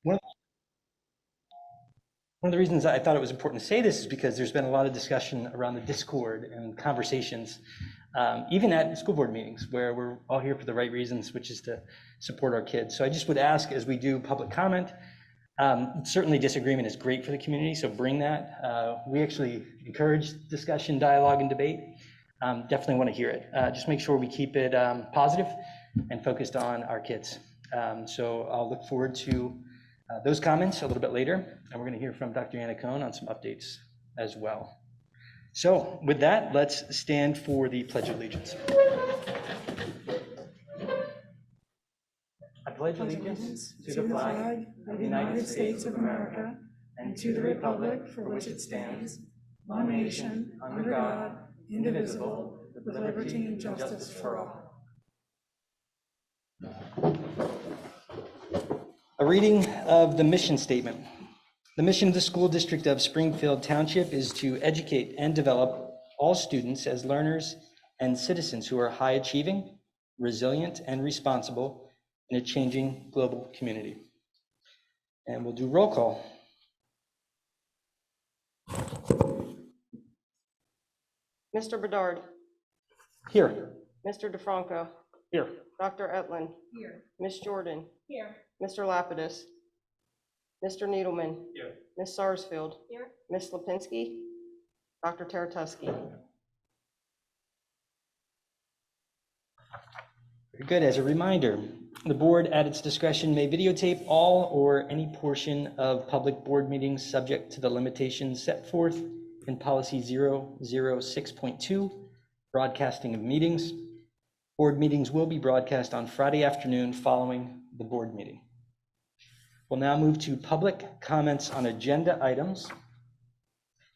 One of One of the reasons I thought it was important to say this is because there's been a lot of discussion around the Discord and conversations, even at school board meetings, where we're all here for the right reasons, which is to support our kids. So I just would ask, as we do public comment, certainly disagreement is great for the community, so bring that. We actually encourage discussion, dialogue, and debate. Definitely want to hear it. Just make sure we keep it positive and focused on our kids. So I'll look forward to those comments a little bit later, and we're going to hear from Dr. Anna Cohn on some updates as well. So with that, let's stand for the Pledge of Allegiance. I pledge allegiance to the flag of the United States of America and to the republic for which it stands, one nation, under God, indivisible, with liberty and justice for all. A reading of the mission statement. The mission of the School District of Springfield Township is to educate and develop all students as learners and citizens who are high achieving, resilient, and responsible in a changing global community. And we'll do roll call. Mr. Bedard. Here. Mr. DeFranco. Here. Dr. Etlin. Here. Ms. Jordan. Here. Mr. Lapidus. Mr. Needleman. Here. Ms. Sarsfield. Here. Ms. Lipinski. Dr. Taratusky. Very good. As a reminder, the board at its discretion may videotape all or any portion of public board meetings subject to the limitations set forth in policy 006.2, broadcasting of meetings. Board meetings will be broadcast on Friday afternoon following the board meeting. We'll now move to public comments on agenda items.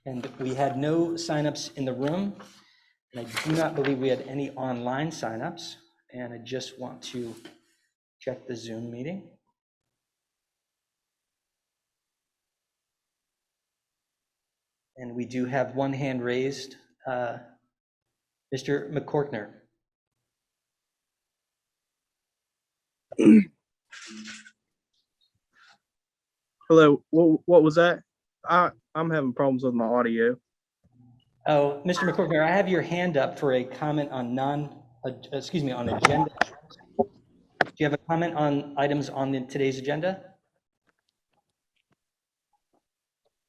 And we had no signups in the room, and I do not believe we had any online signups. And I just want to check the Zoom meeting. And we do have one hand raised. Mr. McCorkner. Hello, what was that? I'm having problems with my audio. Oh, Mr. McCorkner, I have your hand up for a comment on on agenda. Do you have a comment on items on today's agenda?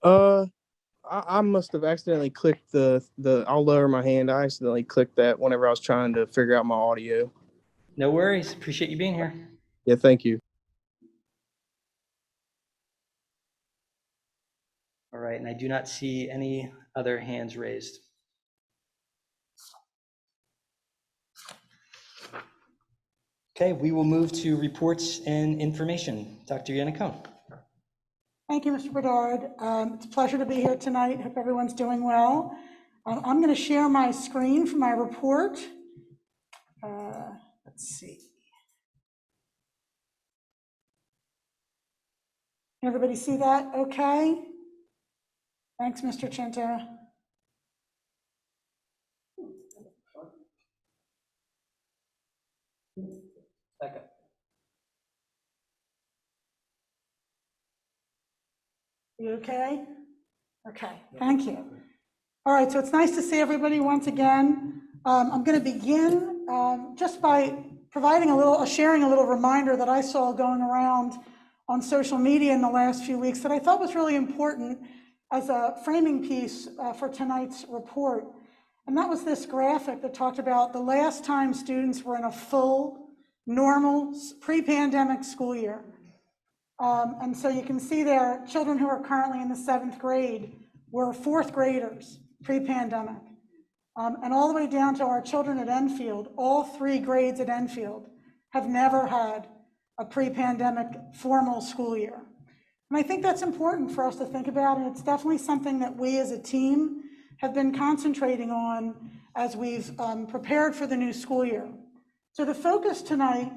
I must have accidentally clicked the I'll lower my hand. I accidentally clicked that whenever I was trying to figure out my audio. No worries. Appreciate you being here. Yeah, thank you. All right, and I do not see any other hands raised. Okay, we will move to reports and information. Dr. Anna Cohn. Thank you, Mr. Bedard. It's a pleasure to be here tonight. Hope everyone's doing well. I'm going to share my screen for my report. Let's see. Can everybody see that okay? Thanks, Mr. Chinta. Second. You okay? Okay, thank you. All right, so it's nice to see everybody once again. I'm going to begin just by providing sharing a little reminder that I saw going around on social media in the last few weeks that I thought was really important as a framing piece for tonight's report. And that was this graphic that talked about the last time students were in a full, normal, pre-pandemic school year. And so you can see there, children who are currently in the 7th grade were 4th graders pre-pandemic. And all the way down to our children at Enfield, all 3 grades at Enfield have never had a pre-pandemic formal school year. And I think that's important for us to think about, and it's definitely something that we as a team have been concentrating on as we've prepared for the new school year. So the focus tonight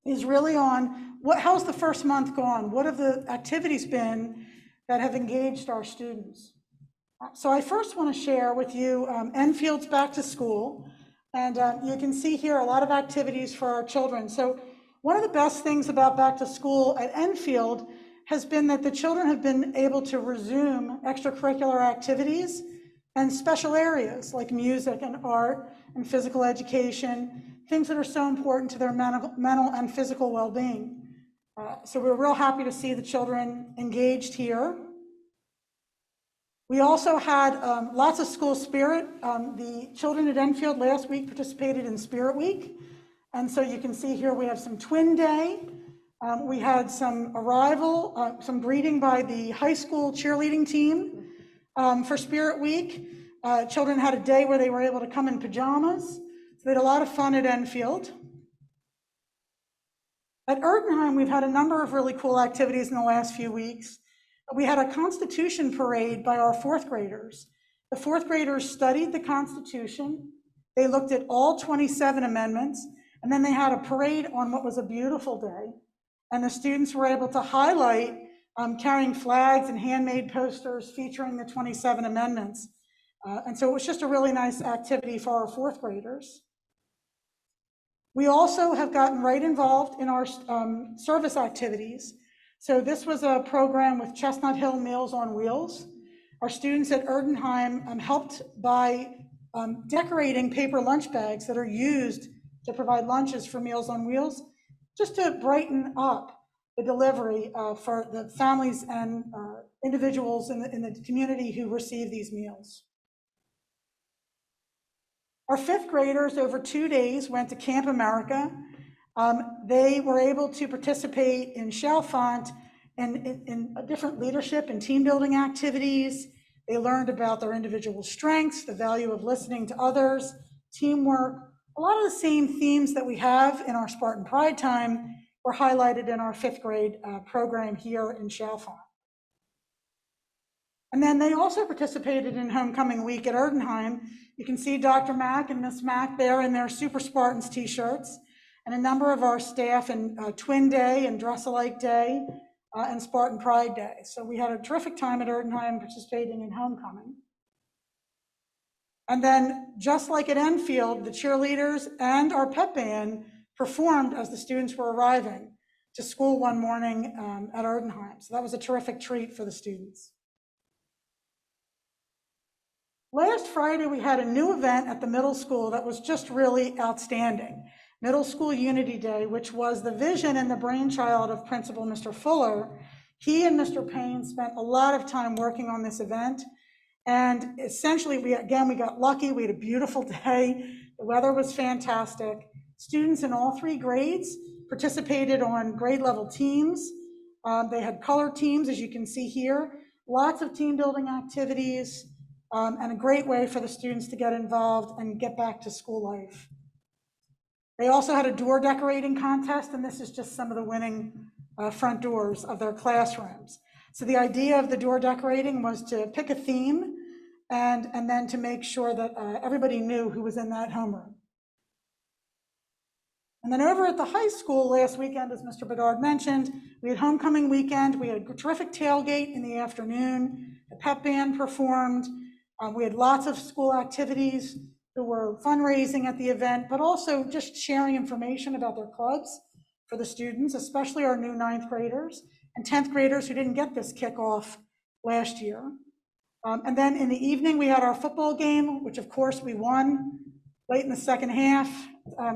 is really on how's the first month gone? What have the activities been that have engaged our students? So I first want to share with you Enfield's back to school, and you can see here a lot of activities for our children. So one of the best things about back to school at Enfield has been that the children have been able to resume extracurricular activities and special areas like music and art and physical education, things that are so important to their mental and physical well-being. So we're real happy to see the children engaged here. We also had lots of school spirit. The children at Enfield last week participated in Spirit Week. And so you can see here we have some Twin Day. We had some arrival, some greeting by the high school cheerleading team for Spirit Week. Children had a day where they were able to come in pajamas. So they had a lot of fun at Enfield. At Erdenheim, we've had a number of really cool activities in the last few weeks. We had a Constitution parade by our fourth graders. The fourth graders studied the Constitution. They looked at all 27 amendments, and then they had a parade on what was a beautiful day. And the students were able to highlight carrying flags and handmade posters featuring the 27 amendments. And so it was just a really nice activity for our fourth graders. We also have gotten right involved in our service activities. So this was a program with Chestnut Hill Meals on Wheels. Our students at Erdenheim helped by decorating paper lunch bags that are used to provide lunches for Meals on Wheels, just to brighten up the delivery for the families and individuals in the community who receive these meals. Our fifth graders over 2 days went to Camp America. They were able to participate in Chalfont and in different leadership and team building activities. They learned about their individual strengths, the value of listening to others, teamwork. A lot of the same themes that we have in our Spartan Pride Time were highlighted in our fifth grade program here in Chalfont. And then they also participated in Homecoming Week at Erdenheim. You can see Dr. Mack and Miss Mack there in their Super Spartans t-shirts, and a number of our staff in Twin Day and Dress Alike Day and Spartan Pride Day. So we had a terrific time at Erdenheim participating in Homecoming. And then just like at Enfield, the cheerleaders and our pep band performed as the students were arriving to school one morning at Erdenheim. So that was a terrific treat for the students. Last Friday, we had a new event at the middle school that was just really outstanding. Middle School Unity Day, which was the vision and the brainchild of Principal Mr. Fuller. He and Mr. Payne spent a lot of time working on this event. And essentially, we got lucky. We had a beautiful day. The weather was fantastic. Students in all 3 grades participated on grade level teams. They had color teams, as you can see here. Lots of team building activities. And a great way for the students to get involved and get back to school life. They also had a door decorating contest, and this is just some of the winning front doors of their classrooms. So the idea of the door decorating was to pick a theme and then to make sure that everybody knew who was in that homeroom. And then over at the high school last weekend, as Mr. Bedard mentioned, we had homecoming weekend. We had a terrific tailgate in the afternoon. The pep band performed. We had lots of school activities. There were fundraising at the event, but also just sharing information about their clubs for the students, especially our new 9th graders and 10th graders who didn't get this kickoff last year. And then in the evening, we had our football game, which of course we won late in the second half,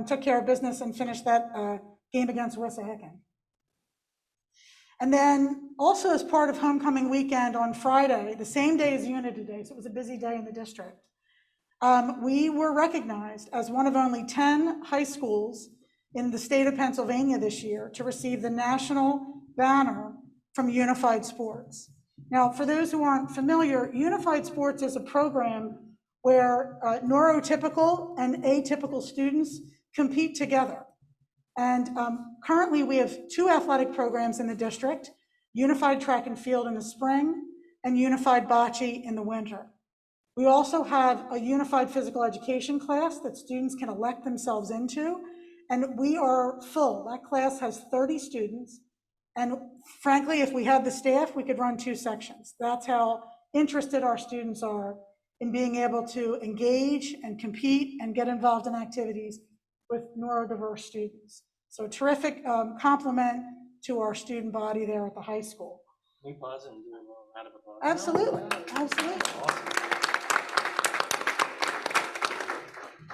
took care of business and finished that game against Wissahickon. And then also as part of homecoming weekend on Friday, the same day as Unity Day, so it was a busy day in the district, we were recognized as one of only 10 high schools in the state of Pennsylvania this year to receive the national banner from Unified Sports. Now, for those who aren't familiar, Unified Sports is a program where neurotypical and atypical students compete together. And currently we have 2 athletic programs in the district, Unified Track and Field in the spring and Unified Bocce in the winter. We also have a Unified Physical Education class that students can elect themselves into, and we are full. That class has 30 students, and frankly, if we had the staff, we could run 2 sections. That's how interested our students are in being able to engage and compete and get involved in activities with neurodiverse students. So a terrific compliment to our student body there at the high school. Can we pause and do a little round of applause? Absolutely, absolutely.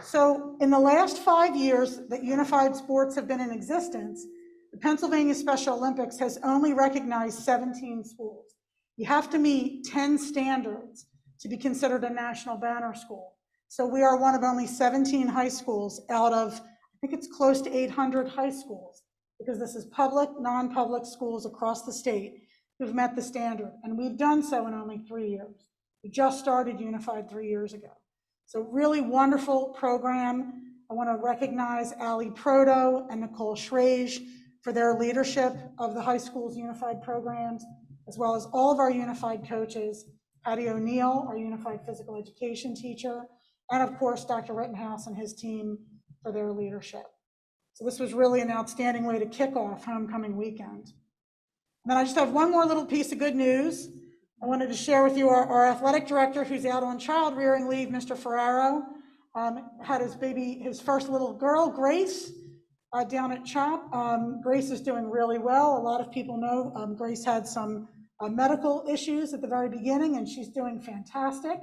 So in the last 5 years that unified sports have been in existence, the Pennsylvania Special Olympics has only recognized 17 schools. You have to meet 10 standards to be considered a national banner school. So we are one of only 17 high schools out of, I think it's close to 800 high schools, because this is public, non-public schools across the state who've met the standard. And we've done so in only 3 years. We just started Unified 3 years ago. So really wonderful program. I want to recognize Ali Proto and Nicole Schrage for their leadership of the high school's unified programs, as well as all of our unified coaches, Patty O'Neill, our unified physical education teacher, and of course, Dr. Rittenhouse and his team for their leadership. So this was really an outstanding way to kick off homecoming weekend. And then I just have one more little piece of good news. I wanted to share with you our athletic director, who's out on child rearing leave, Mr. Ferraro, had his first little girl, Grace, down at CHOP. Grace is doing really well. A lot of people know Grace had some medical issues at the very beginning, and she's doing fantastic.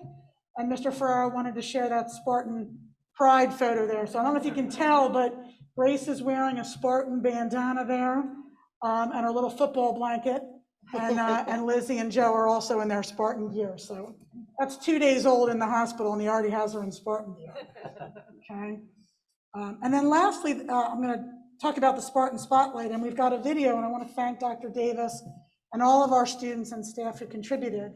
And Mr. Ferraro wanted to share that Spartan pride photo there. So I don't know if you can tell, but Grace is wearing a Spartan bandana there and her little football blanket. And Lizzie and Joe are also in their Spartan gear. So that's 2 days old in the hospital, and he already has her in Spartan gear. Okay. And then lastly, I'm going to talk about the Spartan Spotlight, and we've got a video, and I want to thank Dr. Davis and all of our students and staff who contributed.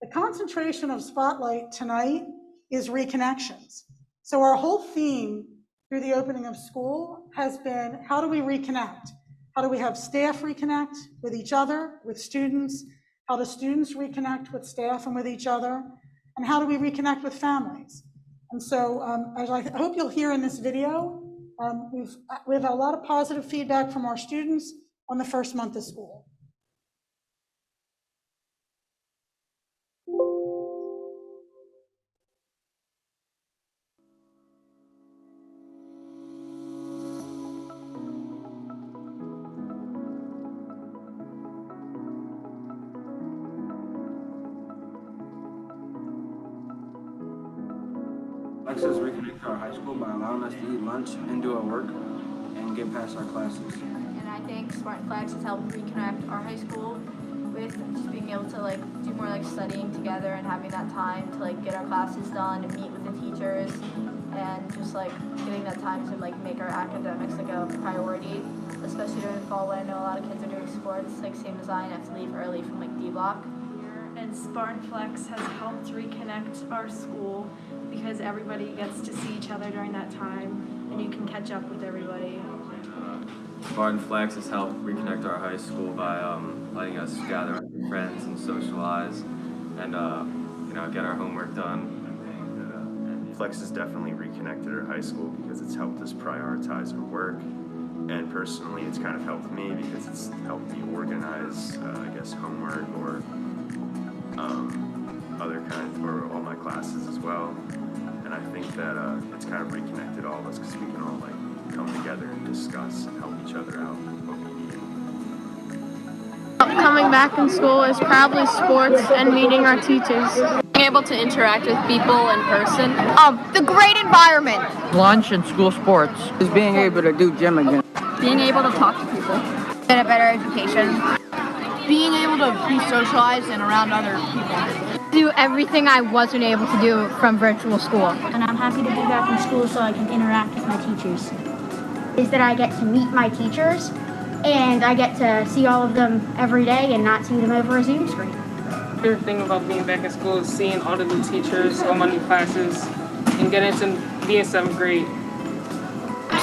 The concentration of Spotlight tonight is reconnections. So our whole theme through the opening of school has been, how do we reconnect? How do we have staff reconnect with each other, with students? How do students reconnect with staff and with each other? And how do we reconnect with families? And so as I hope you'll hear in this video, we've had a lot of positive feedback from our students on the first month of school. Likes us reconnect our high school by allowing us to eat lunch and do our work and get past our classes. And I think Spartan Flags has helped reconnect our high school with just being able to do more studying together and having that time to get our classes done and meet with the teachers and just getting that time to make our academics a priority, especially during the fall when I know a lot of kids are doing sports same as I and have to leave early from D block. And Spartan Flex has helped reconnect our school because everybody gets to see each other during that time and you can catch up with everybody. Spartan Flex has helped reconnect our high school by letting us gather with friends and socialize and get our homework done. Flex has definitely reconnected our high school because it's helped us prioritize our work, and personally it's kind of helped me because it's helped me organize homework or other kinds, or all my classes as well. And I think that it's kind of reconnected all of us because we can all come together and discuss and help each other out what we need. Coming back in school is probably sports and meeting our teachers. Being able to interact with people in person. The great environment. Lunch and school sports. Just being able to do gym again. Being able to talk to people. Get a better education. Being able to be socialized and around other people. Do everything I wasn't able to do from virtual school. And I'm happy to be back in school so I can interact with my teachers. Is that I get to meet my teachers and I get to see all of them every day and not see them over a Zoom screen. My favorite thing about being back in school is seeing all the new teachers, all my new classes, and getting to be in 7th grade.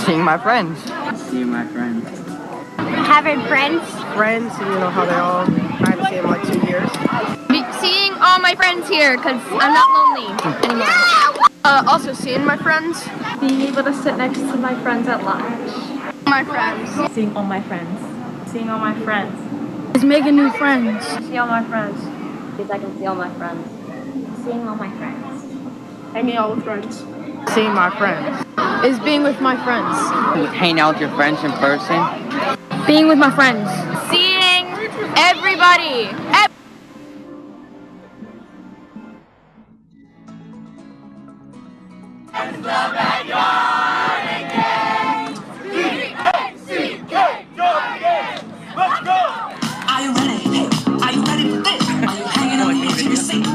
Seeing my friends. Seeing my friends. Having friends. Friends, how they all kind of same 2 years. Seeing all my friends here because I'm not lonely anymore. Also seeing my friends. Being able to sit next to my friends at lunch. My friends. Seeing all my friends. Seeing all my friends. Is making new friends. See all my friends. Because I can see all my friends. Seeing all my friends. Hanging out with friends. Seeing my friends. Is being with my friends. Hanging out with your friends in person. Being with my friends. Seeing everybody. Are you ready? Hey, are you ready for this? Are you hanging on me to your seat?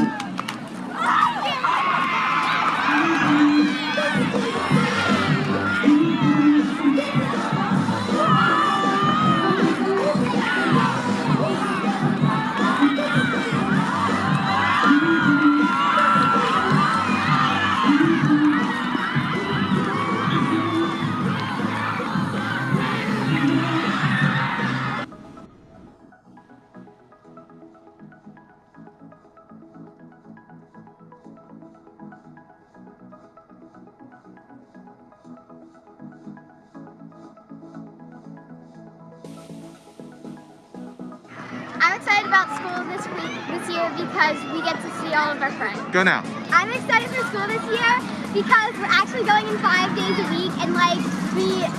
I'm excited about school this year because we get to see all of our friends. Go now. I'm excited for school this year because we're actually going in 5 days a week, and like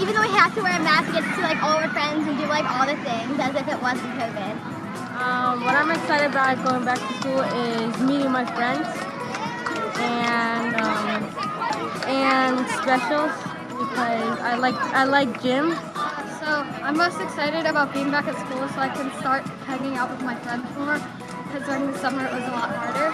even though we have to wear a mask, we get to see like all of our friends and do like all the things as if it wasn't COVID. What I'm excited about going back to school is meeting my friends and specials because I like gym. So I'm most excited about being back at school so I can start hanging out with my friends more, because during the summer it was a lot harder.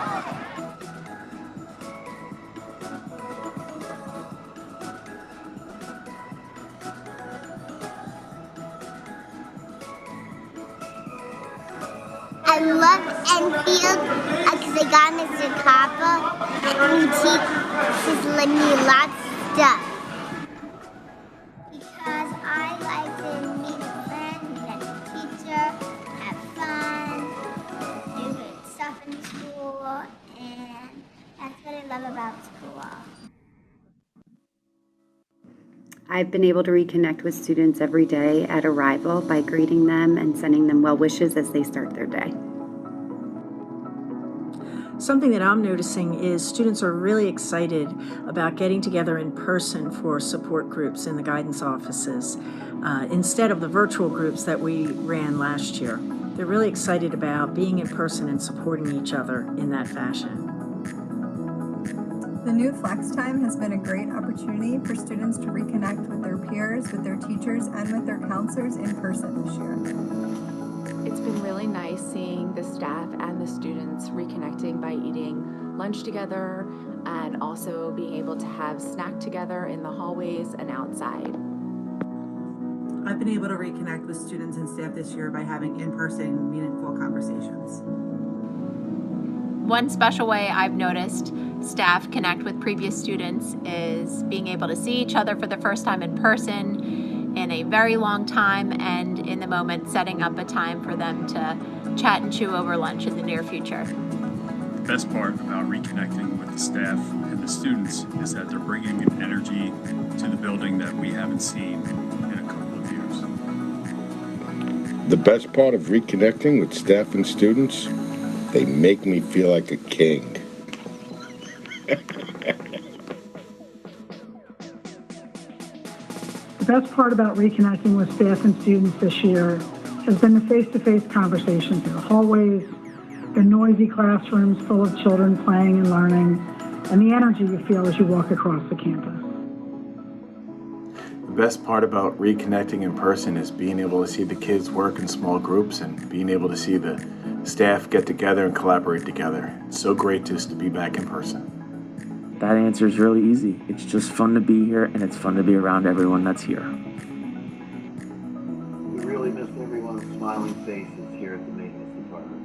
I love Enfield because I got Mr. Coppa and he teaches me lots of stuff. Because I like to meet friends, meet a teacher, have fun, do good stuff in school, and that's what I love about school. I've been able to reconnect with students every day at arrival by greeting them and sending them well wishes as they start their day. Something that I'm noticing is students are really excited about getting together in person for support groups in the guidance offices instead of the virtual groups that we ran last year. They're really excited about being in person and supporting each other in that fashion. The new Flex Time has been a great opportunity for students to reconnect with their peers, with their teachers, and with their counselors in person this year. It's been really nice seeing the staff and the students reconnecting by eating lunch together and also being able to have snack together in the hallways and outside. I've been able to reconnect with students and staff this year by having in-person, meaningful conversations. One special way I've noticed staff connect with previous students is being able to see each other for the first time in person in a very long time, and in the moment setting up a time for them to chat and chew over lunch in the near future. The best part about reconnecting with the staff and the students is that they're bringing an energy to the building that we haven't seen in a couple of years. The best part of reconnecting with staff and students, they make me feel like a king. The best part about reconnecting with staff and students this year has been the face-to-face conversations in the hallways, the noisy classrooms full of children playing and learning, and the energy you feel as you walk across the campus. The best part about reconnecting in person is being able to see the kids work in small groups and being able to see the staff get together and collaborate together. It's so great just to be back in person. That answer is really easy. It's just fun to be here, and it's fun to be around everyone that's here. We really miss everyone's smiling faces here at the maintenance department.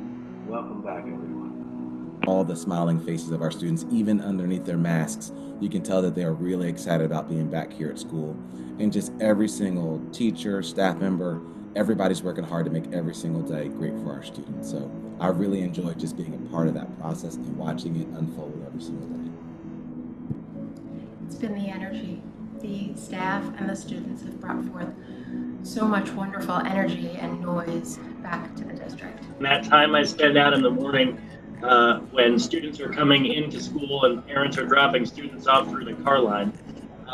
Welcome back, everyone. All the smiling faces of our students, even underneath their masks, you can tell that they are really excited about being back here at school. And just every single teacher, staff member, everybody's working hard to make every single day great for our students. So I really enjoyed just being a part of that process and watching it unfold every single day. It's been the energy. The staff and the students have brought forth so much wonderful energy and noise back to the district. And that time I spend out in the morning when students are coming into school and parents are dropping students off through the car line,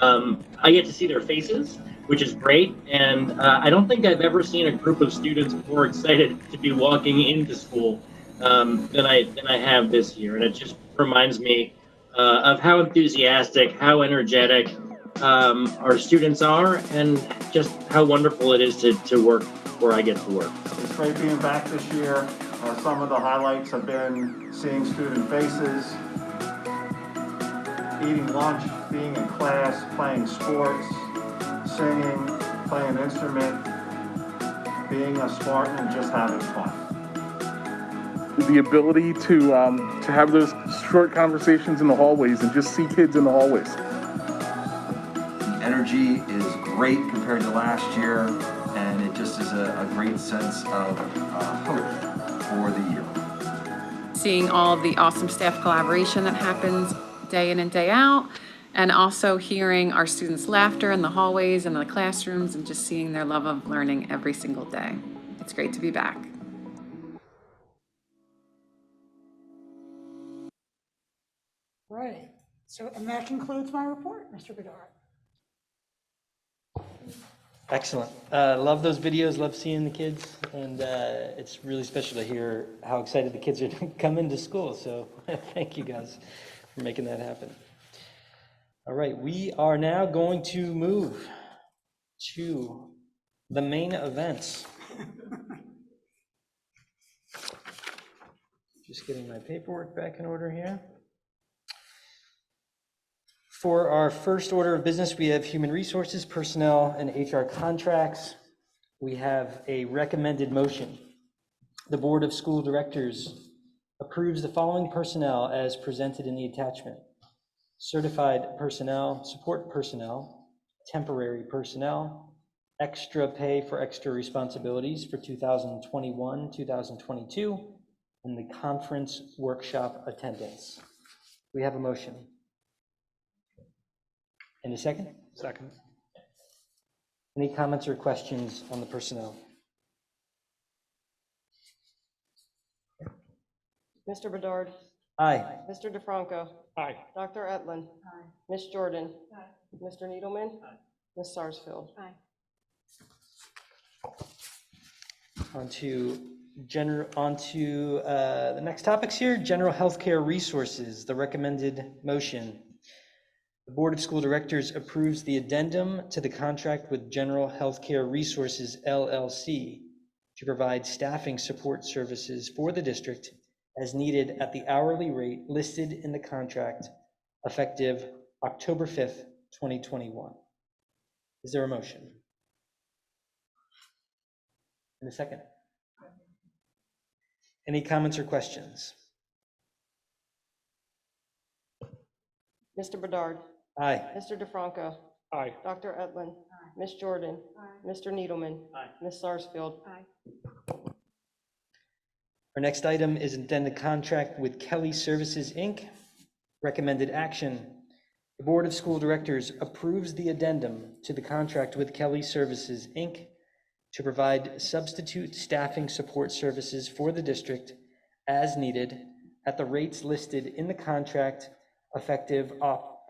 I get to see their faces which is great. And I don't think I've ever seen a group of students more excited to be walking into school than I have this year. And it just reminds me of how enthusiastic, how energetic our students are, and just how wonderful it is to work where I get to work. It's great being back this year. Some of the highlights have been seeing student faces, eating lunch, being in class, playing sports, singing, playing an instrument, being a Spartan, and just having fun. The ability to have those short conversations in the hallways and just see kids in the hallways. The energy is great compared to last year, and it just is a great sense of hope for the year. Seeing all of the awesome staff collaboration that happens day in and day out, and also hearing our students' laughter in the hallways and in the classrooms, and just seeing their love of learning every single day. It's great to be back. Right. So, and that concludes my report, Mr. Bedard. Excellent. Love those videos, love seeing the kids, and it's really special to hear how excited the kids are to come into school. So thank you guys for making that happen. All right, we are now going to move to the main events. Just getting my paperwork back in order here. For our first order of business, we have human resources, personnel, and HR contracts. We have a recommended motion. The Board of School Directors approves the following personnel as presented in the attachment: certified personnel, support personnel, temporary personnel, extra pay for extra responsibilities for 2021-2022, and the conference workshop attendance. We have a motion. And a second? Second. Any comments or questions on the personnel? Mr. Bedard. Aye. Mr. DeFranco. Aye. Dr. Etlin. Aye. Ms. Jordan. Aye. Mr. Needleman. Aye. Ms. Sarsfield. Aye. On to the next topics here. General healthcare resources. The recommended motion. The Board of School Directors approves the addendum to the contract with General Healthcare Resources, LLC, to provide staffing support services for the district as needed at the hourly rate listed in the contract effective October 5th, 2021. Is there a motion? In a second. Any comments or questions? Mr. Bedard. Aye. Mr. DeFranco. Aye. Dr. Etlin. Aye. Ms. Jordan. Aye. Mr. Needleman. Aye. Ms. Sarsfield. Aye. Our next item is addendum contract with Kelly Services, Inc. Recommended action. The Board of School Directors approves the addendum to the contract with Kelly Services, Inc. to provide substitute staffing support services for the district as needed at the rates listed in the contract effective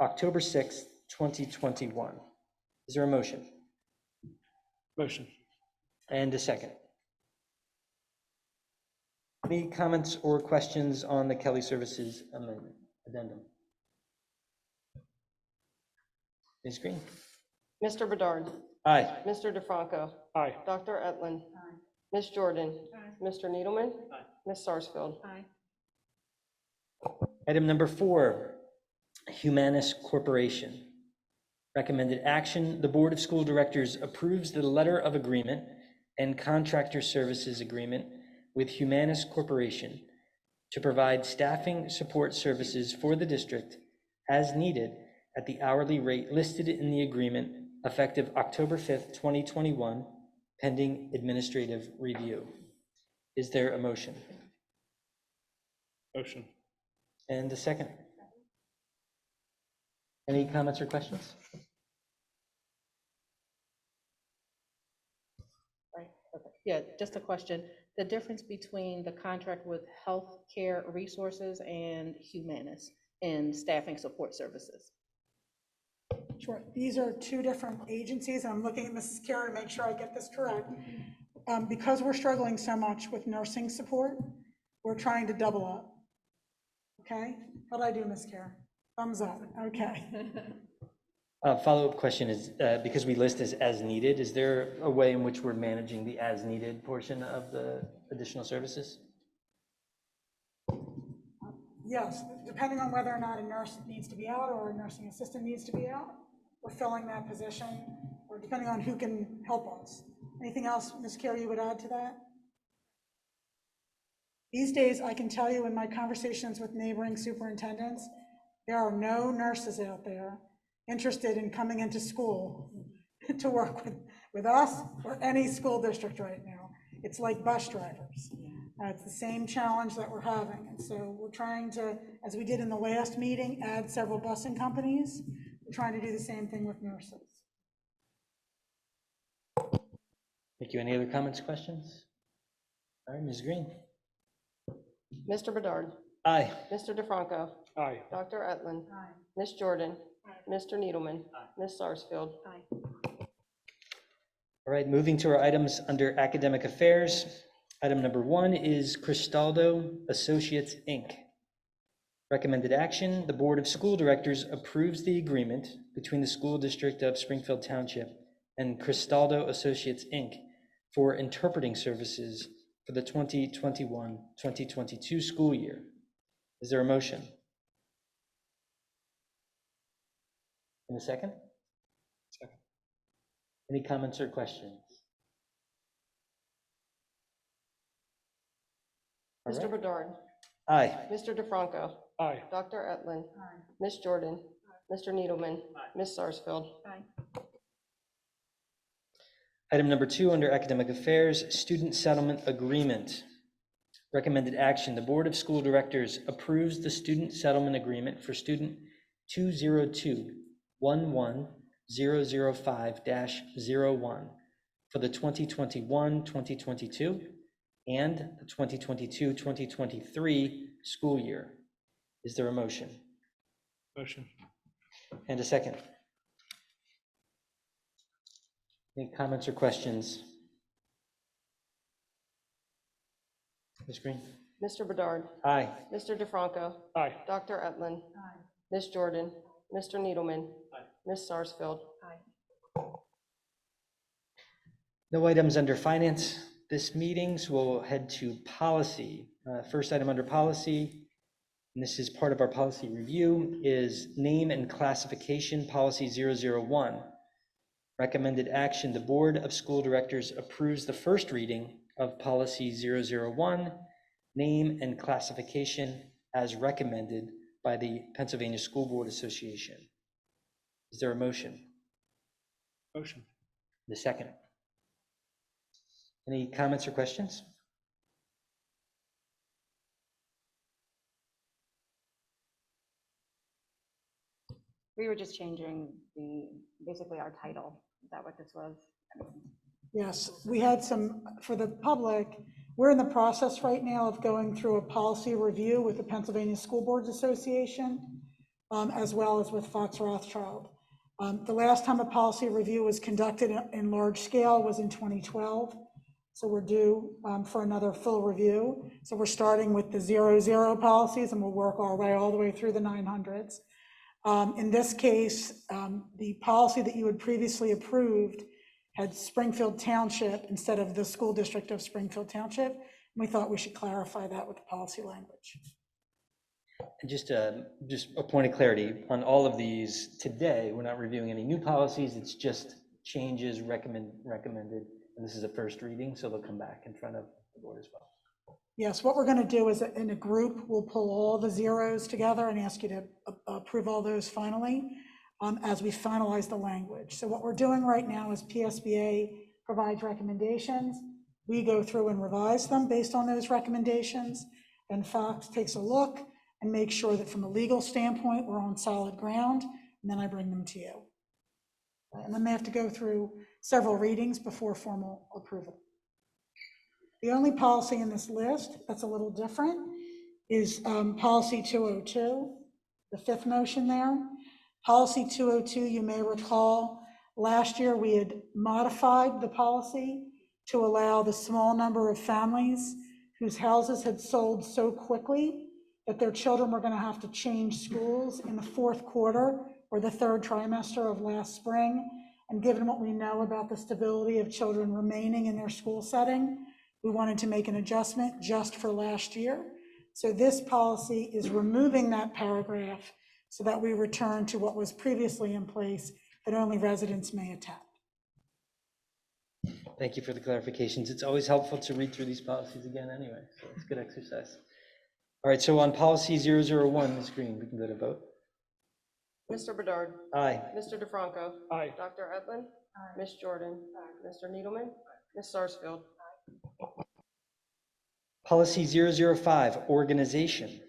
October 6th, 2021. Is there a motion? Motion. And a second. Any comments or questions on the Kelly Services amendment addendum? Ms. Green. Mr. Bedard. Aye. Mr. DeFranco. Aye. Dr. Etlin. Aye. Ms. Jordan. Aye. Mr. Needleman. Aye. Ms. Sarsfield. Aye. Item number 4, Humanis Corporation. Recommended action. The Board of School Directors approves the letter of agreement and contractor services agreement with Humanis Corporation to provide staffing support services for the district as needed at the hourly rate listed in the agreement effective October 5th, 2021, pending administrative review. Is there a motion? Motion. And a second. Any comments or questions? Right. Okay. Yeah, just a question. The difference between the contract with Healthcare Resources and Humanis in staffing support services. Sure. These are two different agencies. I'm looking at Mrs. Kara to make sure I get this correct. Because we're struggling so much with nursing support, we're trying to double up. Okay? How'd I do, Ms. Kara? Thumbs up. Okay. Follow-up question is, because we list as needed, is there a way in which we're managing the as needed portion of the additional services? Yes, depending on whether or not a nurse needs to be out or a nursing assistant needs to be out, we're filling that position, or depending on who can help us. Anything else, Ms. Carey, you would add to that? These days, I can tell you in my conversations with neighboring superintendents, there are no nurses out there interested in coming into school to work with us or any school district right now. It's like bus drivers. It's the same challenge that we're having. And so we're trying to, as we did in the last meeting, add several busing companies. We're trying to do the same thing with nurses. Thank you. Any other comments, questions? All right, Ms. Green. Mr. Bedard. Aye. Mr. DeFranco. Aye. Dr. Etlin. Aye. Ms. Jordan. Mr. Needleman. Ms. Sarsfield. All right, moving to our items under academic affairs. Item number 1 is Cristaldo Associates, Inc. Recommended action, the Board of School Directors approves the agreement between the School District of Springfield Township and Cristaldo Associates, Inc. for interpreting services for the 2021-2022 school year. Is there a motion? In a second? Second. Any comments or questions? Mr. Bedard. Aye. Mr. DeFranco. Aye. Dr. Etlin. Ms. Jordan. Mr. Needleman. Ms. Sarsfield. Item number 2 under academic affairs, student settlement agreement. Recommended action, the Board of School Directors approves the student settlement agreement for student 202-11005-01 for the 2021-2022 and the 2022-2023 school year. Is there a motion? Motion. And a second? Any comments or questions? Ms. Green? Mr. Bedard. Aye. Mr. DeFranco. Aye. Dr. Etlin. Ms. Jordan. Mr. Needleman. Ms. Sarsfield. No items under finance this meeting, so we'll head to policy. First item under policy, and this is part of our policy review, is name and classification policy 001. Recommended action, the Board of School Directors approves the first reading of policy 001, name and classification as recommended by the Pennsylvania School Board Association. Is there a motion? Motion. The second. Any comments or questions? We were just changing basically our title. Is that what this was? Yes, we had some, for the public, we're in the process right now of going through a policy review with the Pennsylvania School Boards Association, as well as with Fox Rothschild. The last time a policy review was conducted in large scale was in 2012. So we're due for another full review. So we're starting with the 00 policies and we'll work our way all the way through the 900s. In this case, the policy that you had previously approved had Springfield Township instead of the school district of Springfield Township. We thought we should clarify that with the policy language. And just a point of clarity on all of these today, we're not reviewing any new policies. It's just changes recommended. And this is a first reading, so they'll come back in front of the board as well. Yes, what we're going to do is in a group, we'll pull all the zeros together and ask you to approve all those finally as we finalize the language. So what we're doing right now is PSBA provides recommendations. We go through and revise them based on those recommendations. And Fox takes a look and makes sure that from a legal standpoint, we're on solid ground. And then I bring them to you. And then they have to go through several readings before formal approval. The only policy in this list that's a little different is policy 202, the fifth motion there. Policy 202, you may recall, last year we had modified the policy to allow the small number of families whose houses had sold so quickly that their children were going to have to change schools in the fourth quarter or the third trimester of last spring. And given what we know about the stability of children remaining in their school setting, we wanted to make an adjustment just for last year. So this policy is removing that paragraph so that we return to what was previously in place, that only residents may attend. Thank you for the clarifications. It's always helpful to read through these policies again anyway, so it's good exercise. All right, so on policy 001, Ms. Green, we can go to vote. Mr. Bedard. Aye. Mr. DeFranco. Aye. Dr. Edlin. Ms. Jordan. Mr. Needleman. Ms. Sarsfield. Policy 005, organization.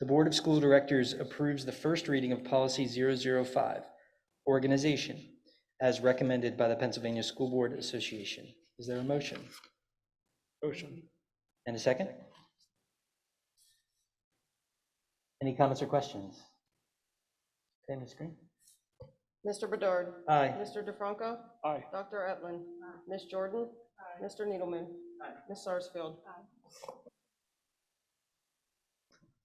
The Board of School Directors approves the first reading of policy 005, organization, as recommended by the Pennsylvania School Board Association. Is there a motion? Motion. And a second? Any comments or questions? Okay, Ms. Green. Mr. Bedard. Aye. Mr. DeFranco. Aye. Dr. Edlin. Ms. Jordan. Mr. Needleman. Ms. Sarsfield.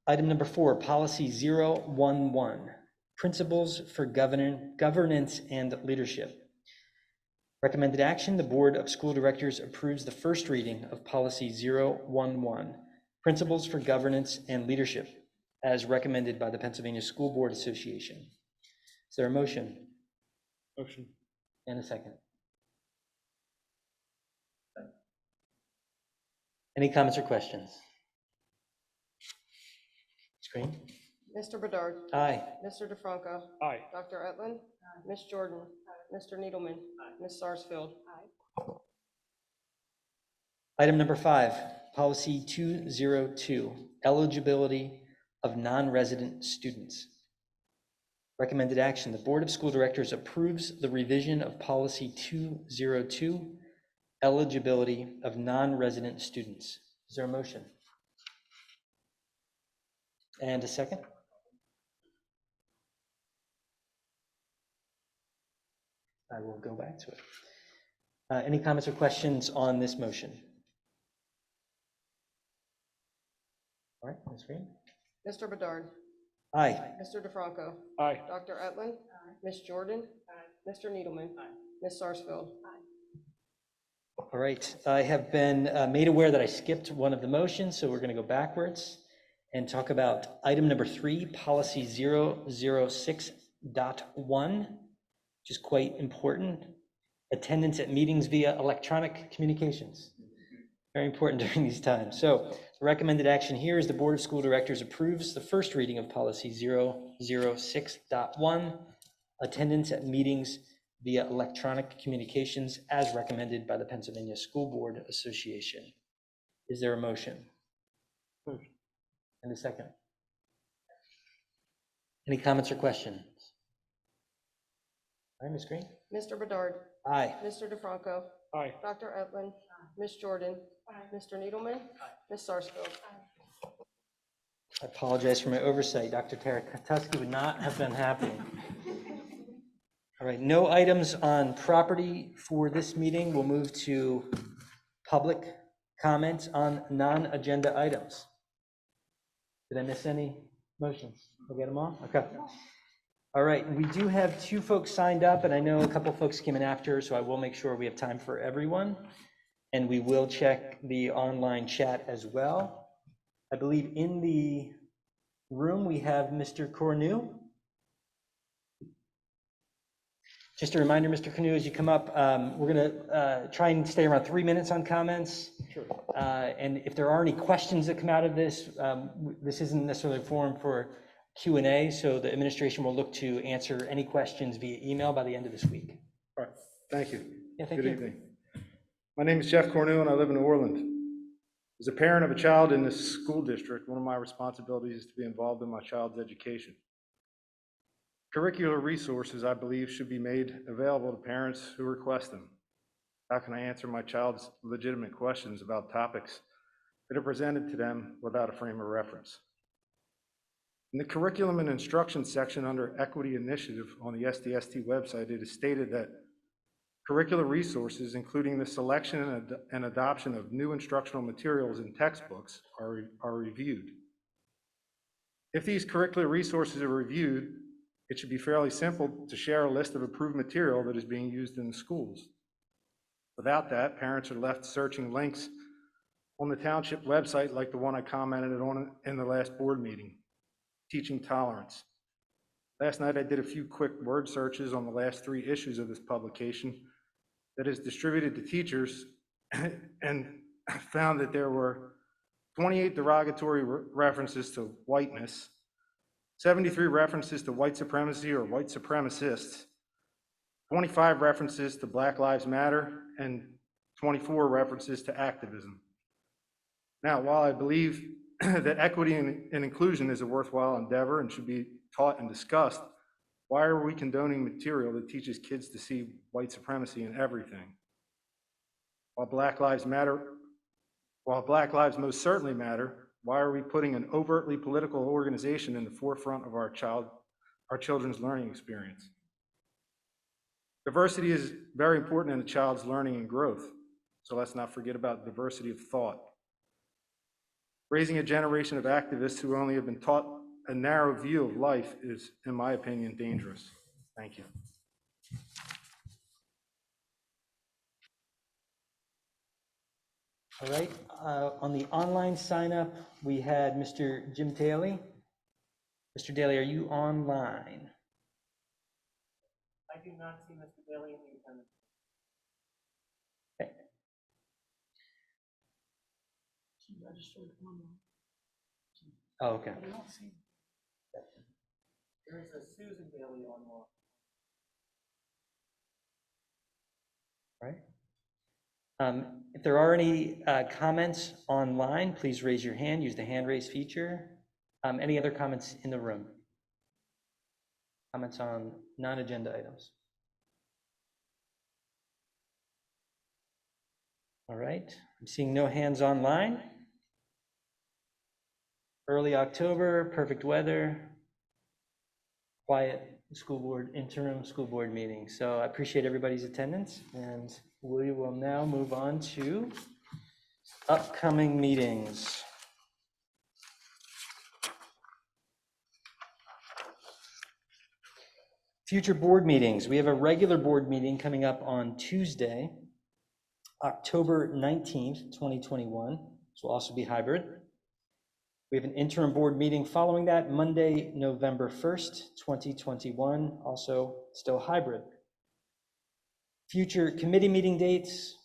Item number 4, policy 011, principles for governance and leadership. Recommended action, the Board of School Directors approves the first reading of policy 011, principles for governance and leadership, as recommended by the Pennsylvania School Board Association. Is there a motion? Motion. And a second? Any comments or questions? Screen. Mr. Bedard. Aye. Mr. DeFranco. Aye. Dr. Edlin. Ms. Jordan. Mr. Needleman. Ms. Sarsfield. Item number 5, policy 202, eligibility of non-resident students. Recommended action, the Board of School Directors approves the revision of policy 202, eligibility of non-resident students. Is there a motion? And a second? I will go back to it. Any comments or questions on this motion? All right, Ms. Green. Mr. Bedard. Aye. Mr. DeFranco. Aye. Dr. Edlin. Ms. Jordan. Mr. Needleman. Ms. Sarsfield. All right, I have been made aware that I skipped one of the motions, so we're going to go backwards and talk about item number 3, policy 006.1, which is quite important. Attendance at meetings via electronic communications. Very important during these times. So the recommended action here is the Board of School Directors approves the first reading of policy 006.1, attendance at meetings via electronic communications as recommended by the Pennsylvania School Board Association. Is there a motion? Motion. And a second? Any comments or questions? All right, Ms. Green. Mr. Bedard. Aye. Mr. DeFranco. Aye. Dr. Edlin. Ms. Jordan. Mr. Needleman. Ms. Sarsfield. I apologize for my oversight. Dr. Taratuski would not have been happy. All right, no items on property for this meeting. We'll move to public comments on non-agenda items. Did I miss any motions? We'll get them all? Okay. All right, we do have 2 folks signed up, and I know a couple folks came in after, so I will make sure we have time for everyone. And we will check the online chat as well. I believe in the room we have Mr. Cornu. Just a reminder, Mr. Cornu, as you come up, we're going to try and stay around 3 minutes on comments. Sure. And if there are any questions that come out of this, this isn't necessarily a forum for Q&A, so the administration will look to answer any questions via email by the end of this week. All right, thank you. Yeah, thank Good you. evening. My name is Jeff Cornu and I live in New Orleans. As a parent of a child in this school district, one of my responsibilities is to be involved in my child's education. Curricular resources, I believe, should be made available to parents who request them. How can I answer my child's legitimate questions about topics that are presented to them without a frame of reference? In the curriculum and instruction section under Equity Initiative on the SDST website, it is stated that curricular resources, including the selection and adoption of new instructional materials and textbooks, are reviewed. If these curricular resources are reviewed, it should be fairly simple to share a list of approved material that is being used in the schools. Without that, parents are left searching links on the Township website like the one I commented on in the last board meeting, Teaching Tolerance. Last night I did a few quick word searches on the last 3 issues of this publication that is distributed to teachers and found that there were 28 derogatory references to whiteness, 73 references to white supremacy or white supremacists, 25 references to Black Lives Matter, and 24 references to activism. Now, while I believe that equity and inclusion is a worthwhile endeavor and should be taught and discussed, why are we condoning material that teaches kids to see white supremacy in everything? While Black Lives most certainly matter, why are we putting an overtly political organization in the forefront of our children's learning experience? Diversity is very important in a child's learning and growth, so let's not forget about diversity of thought. Raising a generation of activists who only have been taught a narrow view of life is, in my opinion, dangerous. Thank you. All right, on the online sign up, we had Mr. Jim Daly. Mr. Daly, are you online? I do not see Mr. Daly in the attendance. Okay. She registered online. Oh, okay. I don't see. There is a Susan Daly online. All right. If there are any comments online, please raise your hand, use the hand raise feature. Any other comments in the room? Comments on non-agenda items? All right, I'm seeing no hands online. Early October, perfect weather, quiet school board, interim school board meeting. So I appreciate everybody's attendance, and we will now move on to upcoming meetings. Future board meetings. We have a regular board meeting coming up on Tuesday, October 19th, 2021. This will also be hybrid. We have an interim board meeting following that, Monday, November 1st, 2021, also still hybrid. Future committee meeting dates.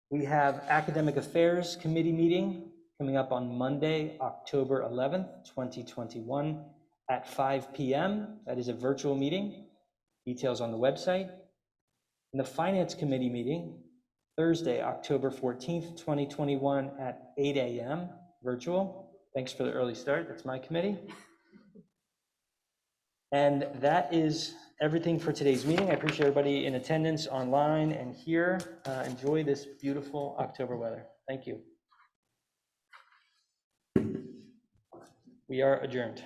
We have Academic Affairs Committee meeting coming up on Monday, October 11th, 2021 at 5 p.m. That is a virtual meeting. Details on the website. And the Finance Committee meeting, Thursday, October 14th, 2021 at 8 a.m. virtual. Thanks for the early start. That's my committee. And that is everything for today's meeting. I appreciate everybody in attendance online and here. Enjoy this beautiful October weather. Thank you. We are adjourned.